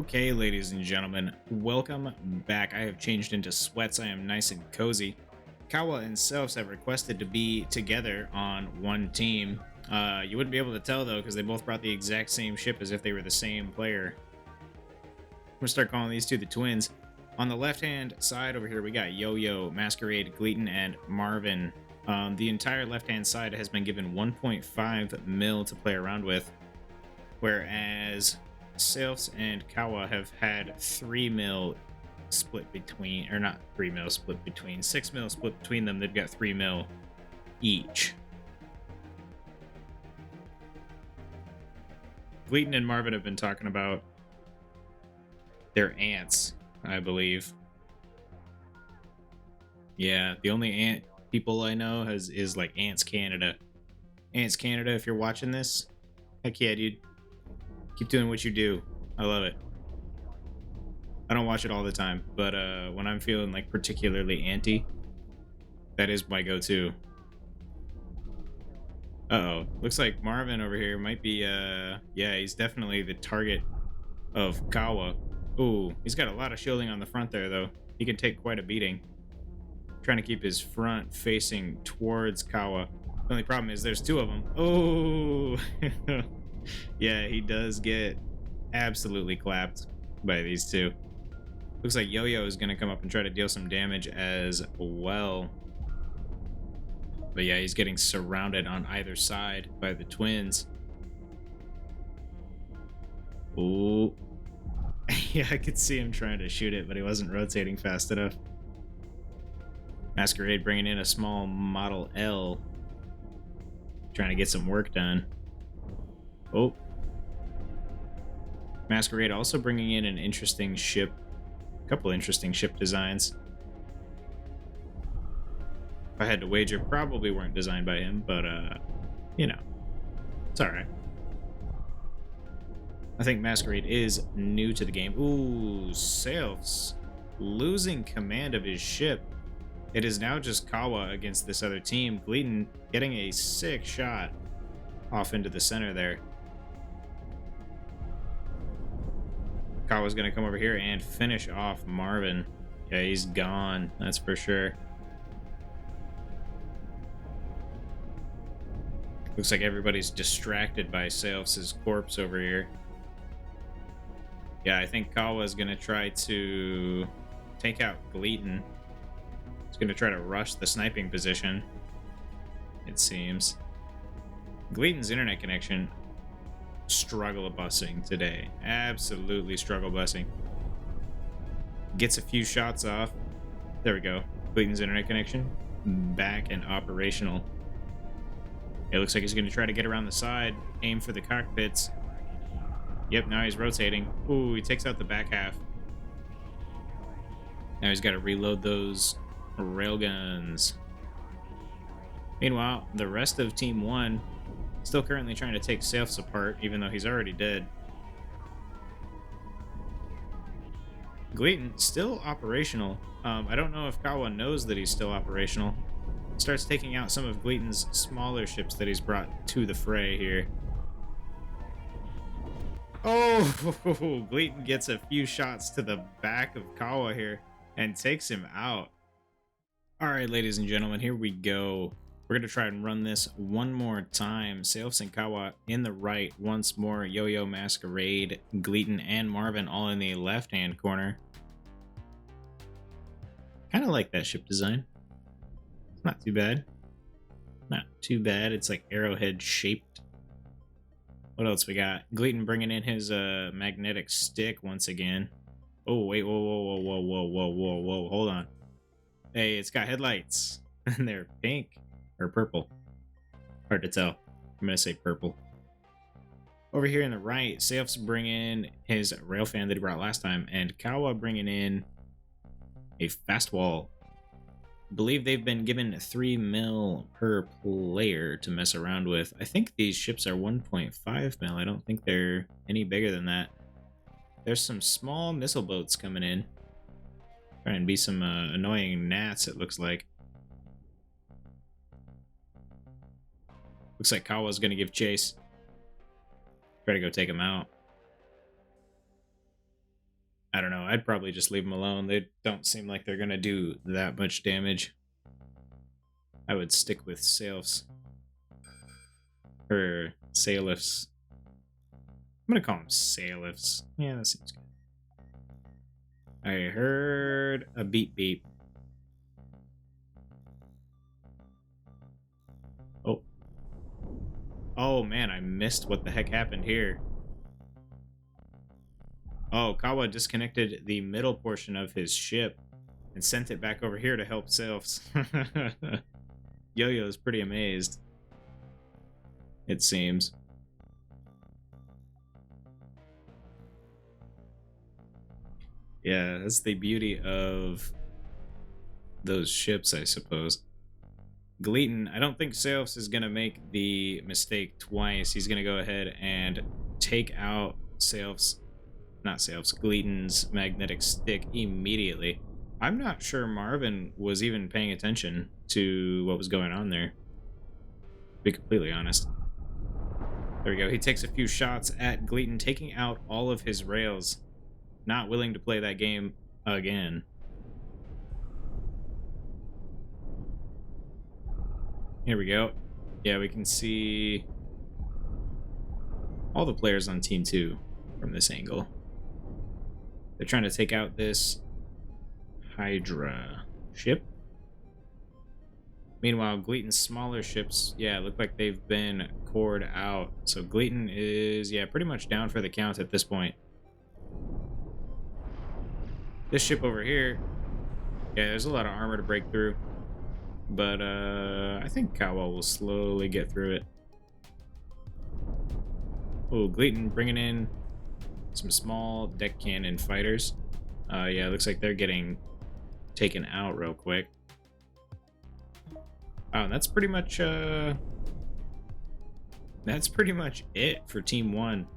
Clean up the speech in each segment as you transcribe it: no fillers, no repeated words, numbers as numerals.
Okay, ladies and gentlemen, welcome back. I have changed into sweats. I am nice and cozy. Kawa and Selfs have requested to be together on one team. You wouldn't be able to tell though, because they both brought the exact same ship as if they were the same player. I'm gonna start calling these two the twins. On the left-hand side over here, we got Yo-Yo, Masquerade, Gleaton, and Marvin. The entire left-hand side has been given 1.5 mil to play around with, whereas Selfs and Kawa have had 3 mil split between, or not 3 mil split between, 6 mil split between them. They've got 3 mil each. Gleaton and Marvin have been talking about their ants, I believe. Yeah, the only ant people I know is like Ants Canada. Ants Canada, if you're watching this, heck yeah, dude. Keep doing what you do. I love it. I don't watch it all the time, but when I'm feeling like particularly anti, that is my go-to. Uh-oh. Looks like Marvin over here might be yeah, he's definitely the target of Kawa. Ooh, he's got a lot of shielding on the front there though. He can take quite a beating. Trying to keep his front facing towards Kawa. The only problem is there's two of them. Oh, yeah, he does get absolutely clapped by these two. Looks like Yo-Yo is going to come up and try to deal some damage as well. But yeah, he's getting surrounded on either side by the twins. Ooh. Yeah, I could see him trying to shoot it, but he wasn't rotating fast enough. Masquerade bringing in a small Model L. Trying to get some work done. Oh. Masquerade also bringing in an interesting ship. A couple interesting ship designs. If I had to wager, probably weren't designed by him, but, you know, it's alright. I think Masquerade is new to the game. Ooh, Selfs losing command of his ship. It is now just Kawa against this other team. Gleaton getting a sick shot off into the center there. Kawa's going to come over here and finish off Marvin. Yeah, he's gone. That's for sure. Looks like everybody's distracted by Selfs' corpse over here. Yeah, I think Kawa's going to try to take out Gleaton. He's going to try to rush the sniping position, it seems. Gleaton's internet connection struggle busing today. Absolutely struggle busing. Gets a few shots off. There we go. Gleaton's internet connection back and operational. It looks like he's going to try to get around the side, aim for the cockpits. Yep, now he's rotating. Ooh, he takes out the back half. Now he's got to reload those railguns. Meanwhile, the rest of Team 1 still currently trying to take Selfs apart, even though he's already dead. Gleaton still operational. I don't know if Kawa knows that he's still operational. Starts taking out some of Gleaton's smaller ships that he's brought to the fray here. Oh, Gleaton gets a few shots to the back of Kawa here and takes him out. All right, ladies and gentlemen, here we go. We're going to try and run this one more time. Selfs and Kawa in the right once more. Yo-Yo, Masquerade, Gleaton, and Marvin all in the left-hand corner. Kind of like that ship design. It's not too bad. Not too bad. It's like arrowhead shaped. What else we got? Gleaton bringing in his magnetic stick once again. Oh, wait. Whoa. Hold on. Hey, it's got headlights. And they're pink. Or purple. Hard to tell. I'm going to say purple. Over here in the right, Selfs bring in his railfan that he brought last time. And Kawa bringing in a fast wall. I believe they've been given 3 mil per player to mess around with. I think these ships are 1.5 mil. I don't think they're any bigger than that. There's some small missile boats coming in. Trying to be some annoying gnats, it looks like. Looks like Kawa's going to give chase. Try to go take him out. I don't know. I'd probably just leave them alone. They don't seem like they're gonna do that much damage. I would stick with sailfs. Or sailifs. I'm gonna call them sailifs. Yeah, that seems good. I heard a beep beep. Oh. Oh man, I missed what the heck happened here. Oh, Kawa disconnected the middle portion of his ship and sent it back over here to help sailfs. Yo-Yo's pretty amazed. It seems. Yeah, that's the beauty of those ships, I suppose. Gleaton, I don't think Sailfs is going to make the mistake twice. He's going to go ahead and take out Gleaton's magnetic stick immediately. I'm not sure Marvin was even paying attention to what was going on there, to be completely honest. There we go. He takes a few shots at Gleaton, taking out all of his rails. Not willing to play that game again. Here we go. Yeah, we can see all the players on Team 2 from this angle. They're trying to take out this Hydra ship. Meanwhile, Gleaton's smaller ships, yeah, look like they've been cored out. So Gleaton is, yeah, pretty much down for the count at this point. This ship over here, yeah, there's a lot of armor to break through. But I think Kawa will slowly get through it. Oh, Gleaton bringing in some small deck cannon fighters. Yeah, looks like they're getting taken out real quick. Oh, that's pretty much it for Team 1.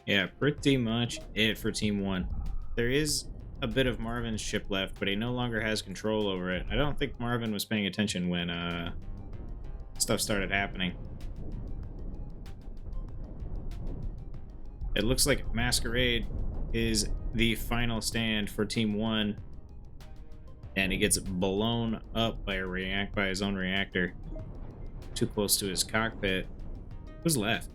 Yeah, pretty much it for Team 1. There is a bit of Marvin's ship left, but he no longer has control over it. I don't think Marvin was paying attention when stuff started happening. It looks like Masquerade is the final stand for Team 1, and he gets blown up by his own reactor. Too close to his cockpit. Who's left?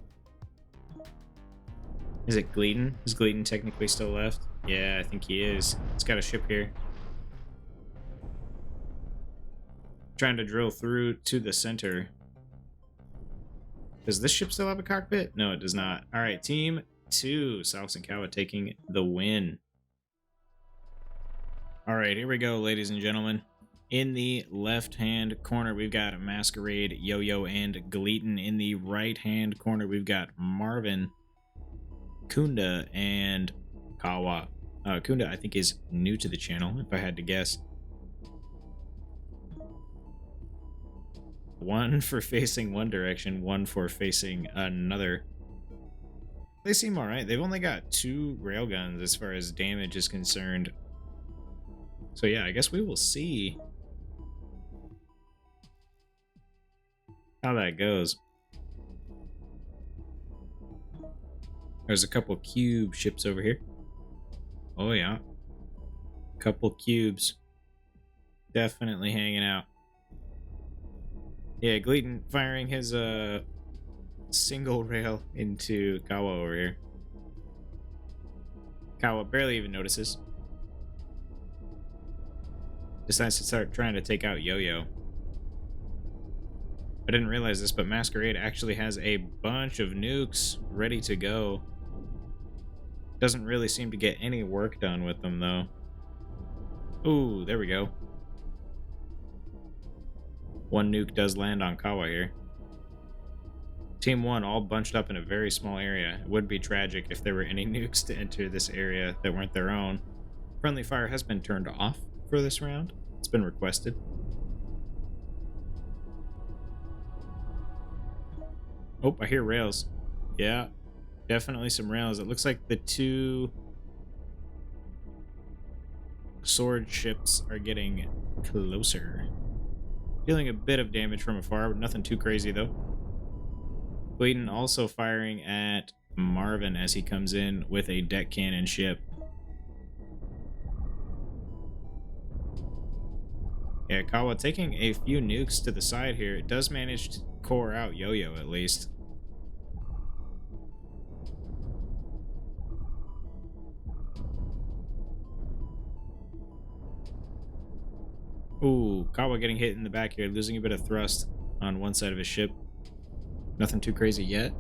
Is it Gleaton? Is Gleaton technically still left? Yeah, I think he is. He's got a ship here. Trying to drill through to the center. Does this ship still have a cockpit? No, it does not. All right, Team 2. Sailfs and Kawa taking the win. All right, here we go, ladies and gentlemen. In the left-hand corner, we've got Masquerade, Yo-Yo, and Gleaton. In the right-hand corner, we've got Marvin, Kunda, and Kawa. Kunda, I think, is new to the channel, if I had to guess. One for facing one direction, one for facing another. They seem alright. They've only got 2 railguns as far as damage is concerned. So yeah, I guess we will see how that goes. There's a couple cube ships over here. Oh yeah. Couple cubes. Definitely hanging out. Yeah, Gleaton firing his single rail into Kawa over here. Kawa barely even notices. Decides to start trying to take out Yo-Yo. I didn't realize this, but Masquerade actually has a bunch of nukes ready to go. Doesn't really seem to get any work done with them, though. Ooh, there we go. One nuke does land on Kawa here. Team 1 all bunched up in a very small area. It would be tragic if there were any nukes to enter this area that weren't their own. Friendly fire has been turned off for this round. It's been requested. Oh, I hear rails. Yeah, definitely some rails. It looks like the 2 sword ships are getting closer. Dealing a bit of damage from afar, but nothing too crazy though. Clayton also firing at Marvin as he comes in with a deck cannon ship. Yeah, Kawa taking a few nukes to the side here. It does manage to core out Yo-Yo at least. Ooh, Kawa getting hit in the back here, losing a bit of thrust on one side of his ship. Nothing too crazy yet.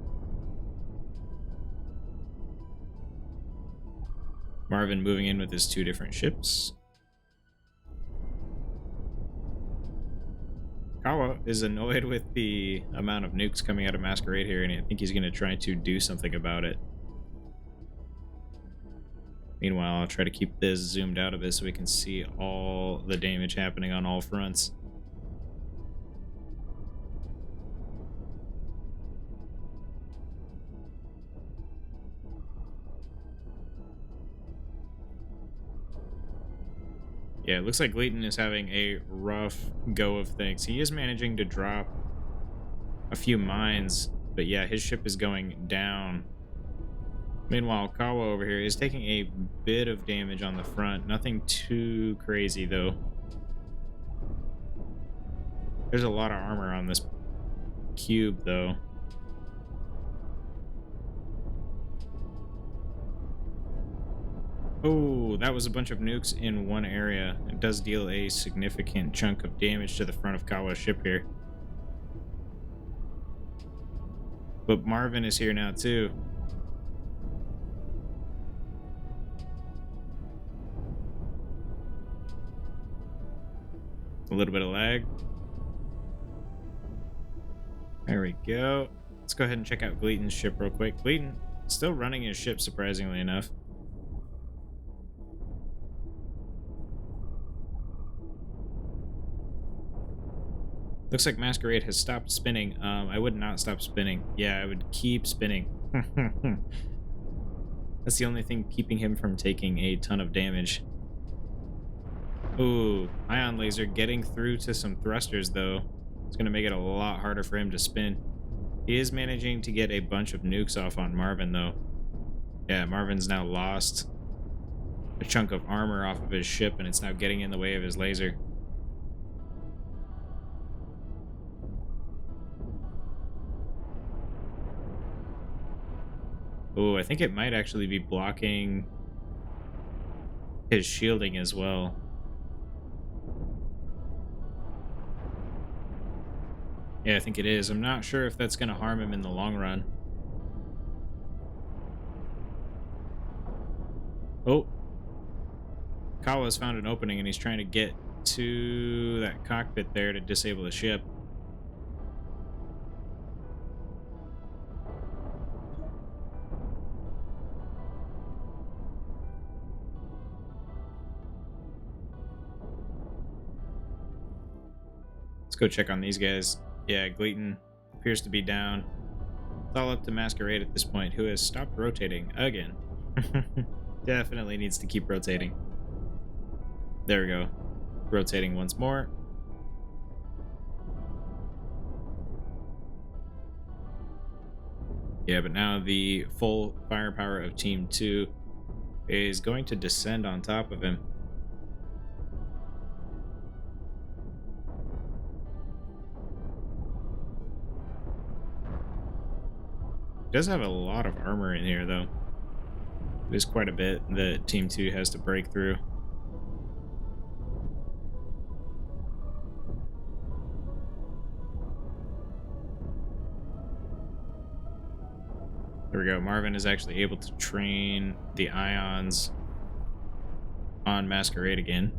Marvin moving in with his two different ships. Kawa is annoyed with the amount of nukes coming out of Masquerade here, and I think he's going to try to do something about it. Meanwhile, I'll try to keep this zoomed out a bit so we can see all the damage happening on all fronts. Yeah, it looks like Leighton is having a rough go of things. He is managing to drop a few mines, but yeah, his ship is going down. Meanwhile, Kawa over here is taking a bit of damage on the front. Nothing too crazy, though. There's a lot of armor on this cube, though. Oh, that was a bunch of nukes in one area. It does deal a significant chunk of damage to the front of Kawa's ship here. But Marvin is here now, too. A little bit of lag. There we go. Let's go ahead and check out Gleaton's ship real quick. Gleaton still running his ship, surprisingly enough. Looks like Masquerade has stopped spinning. I would not stop spinning. Yeah, I would keep spinning. That's the only thing keeping him from taking a ton of damage. Ooh, ion laser getting through to some thrusters, though. It's going to make it a lot harder for him to spin. He is managing to get a bunch of nukes off on Marvin, though. Yeah, Marvin's now lost a chunk of armor off of his ship, and it's now getting in the way of his laser. Oh, I think it might actually be blocking his shielding as well. Yeah, I think it is. I'm not sure if that's going to harm him in the long run. Oh. Kawa's found an opening and he's trying to get to that cockpit there to disable the ship. Let's go check on these guys. Yeah, Gleaton appears to be down. It's all up to Masquerade at this point, who has stopped rotating again. Definitely needs to keep rotating. There we go. Rotating once more. Yeah, but now the full firepower of Team 2 is going to descend on top of him. Does have a lot of armor in here, though. There's quite a bit that Team 2 has to break through. There we go. Marvin is actually able to train the ions on Masquerade again.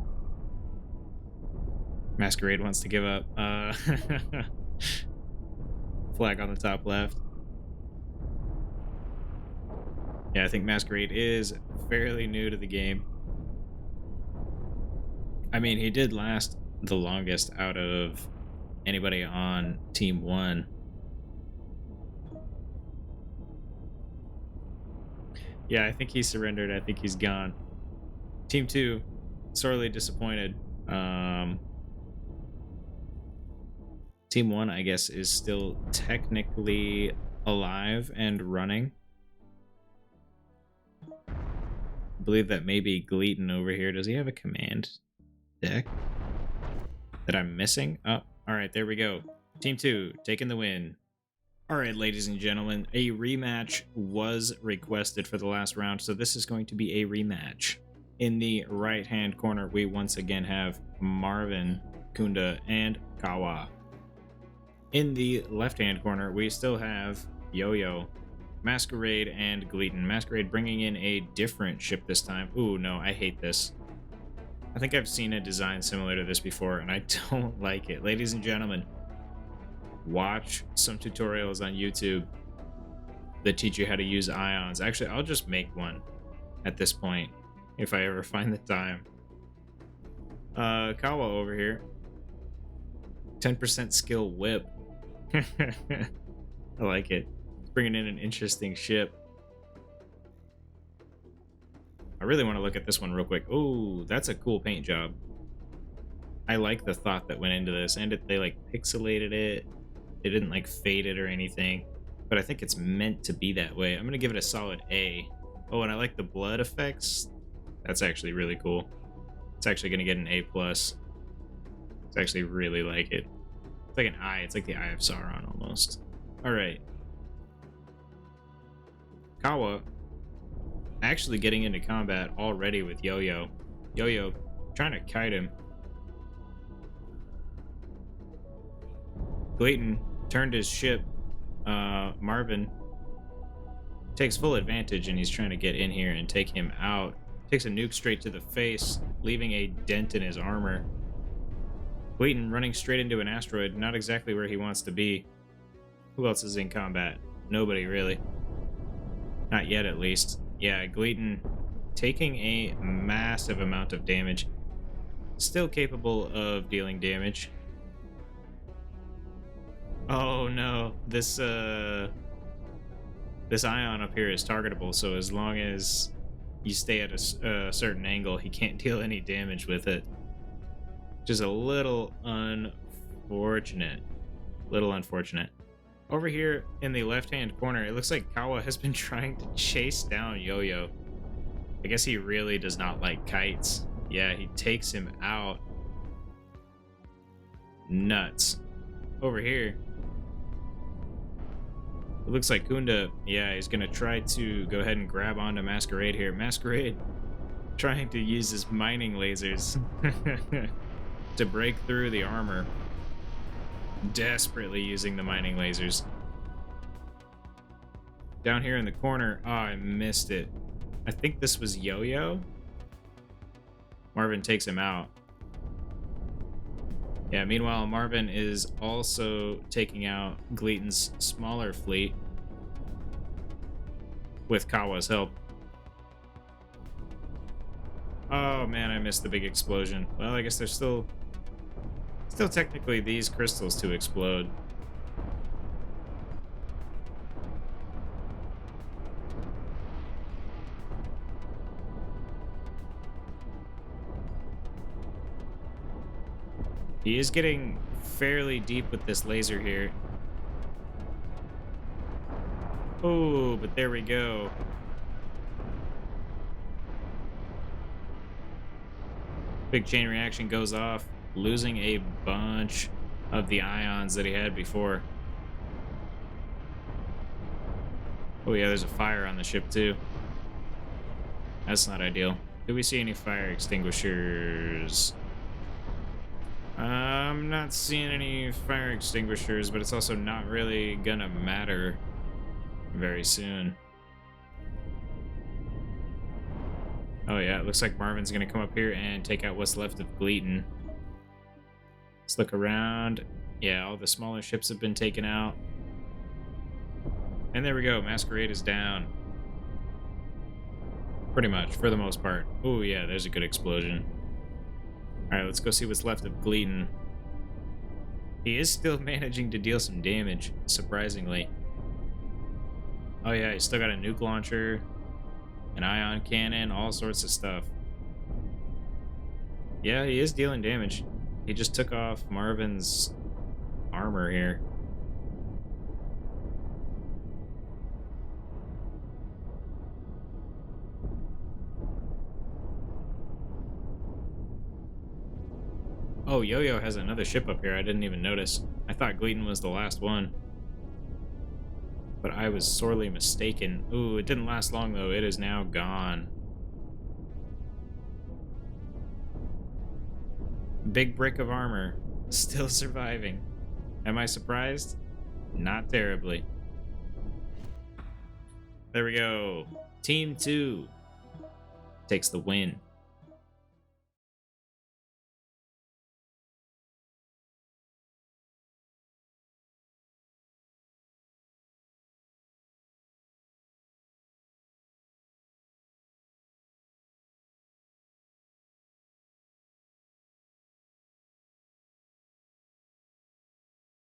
Masquerade wants to give up. Flag on the top left. Yeah, I think Masquerade is fairly new to the game. I mean, he did last the longest out of anybody on Team 1. Yeah, I think he surrendered. I think he's gone. Team 2, sorely disappointed. Team 1, I guess, is still technically alive and running. I believe that maybe Gleaton over here. Does he have a command deck that I'm missing? Oh, all right, there we go. Team 2, taking the win. All right, ladies and gentlemen, a rematch was requested for the last round, so this is going to be a rematch. In the right-hand corner, we once again have Marvin, Kunda, and Kawa. In the left-hand corner, we still have Yo-Yo, Masquerade, and Gleaton. Masquerade bringing in a different ship this time. Ooh, no, I hate this. I think I've seen a design similar to this before, and I don't like it. Ladies and gentlemen, watch some tutorials on YouTube that teach you how to use ions. Actually, I'll just make one at this point if I ever find the time. Kawa over here. 10% skill whip. I like it. It's bringing in an interesting ship. I really want to look at this one real quick. Oh, that's a cool paint job. I like the thought that went into this, and they like pixelated it. They didn't like fade it or anything, but I think it's meant to be that way. I'm gonna give it a solid A. Oh, and I like the blood effects. That's actually really cool. It's actually gonna get an A+. It's actually really like it. It's like an eye. It's like the Eye of Sauron almost. All right. Kawa actually getting into combat already with Yo-Yo. Yo-Yo trying to kite him. Gleaton turned his ship. Marvin takes full advantage, and he's trying to get in here and take him out. Takes a nuke straight to the face, leaving a dent in his armor. Gleaton running straight into an asteroid, not exactly where he wants to be. Who else is in combat? Nobody, really. Not yet, at least. Yeah, Gleaton taking a massive amount of damage. Still capable of dealing damage. Oh no, this ion up here is targetable, so as long as you stay at a certain angle, he can't deal any damage with it. Which is a little unfortunate. Over here in the left-hand corner, it looks like Kawa has been trying to chase down Yo-Yo. I guess he really does not like kites. Yeah, he takes him out. Nuts. Over here, it looks like Kunda, yeah, he's going to try to go ahead and grab onto Masquerade here. Masquerade trying to use his mining lasers to break through the armor. Desperately using the mining lasers. Down here in the corner, oh, I missed it. I think this was Yo-Yo. Marvin takes him out. Yeah, meanwhile, Marvin is also taking out Gleaton's smaller fleet with Kawa's help. Oh man, I missed the big explosion. Well, I guess there's still technically these crystals to explode. He is getting fairly deep with this laser here. Oh, but there we go. Big chain reaction goes off, losing a bunch of the ions that he had before. Oh yeah, there's a fire on the ship too. That's not ideal. Do we see any fire extinguishers? I'm not seeing any fire extinguishers, but it's also not really gonna matter very soon. Oh yeah, it looks like Marvin's gonna come up here and take out what's left of Gleaton. Let's look around. Yeah, all the smaller ships have been taken out. And there we go, Masquerade is down. Pretty much, for the most part. Oh yeah, there's a good explosion. Alright, let's go see what's left of Gleaton. He is still managing to deal some damage, surprisingly. Oh yeah, he's still got a nuke launcher, an ion cannon, all sorts of stuff. Yeah, he is dealing damage. He just took off Marvin's armor here. Oh, Yo-Yo has another ship up here. I didn't even notice. I thought Gleaton was the last one. But I was sorely mistaken. Ooh, it didn't last long, though. It is now gone. Big brick of armor. Still surviving. Am I surprised? Not terribly. There we go. Team 2 takes the win.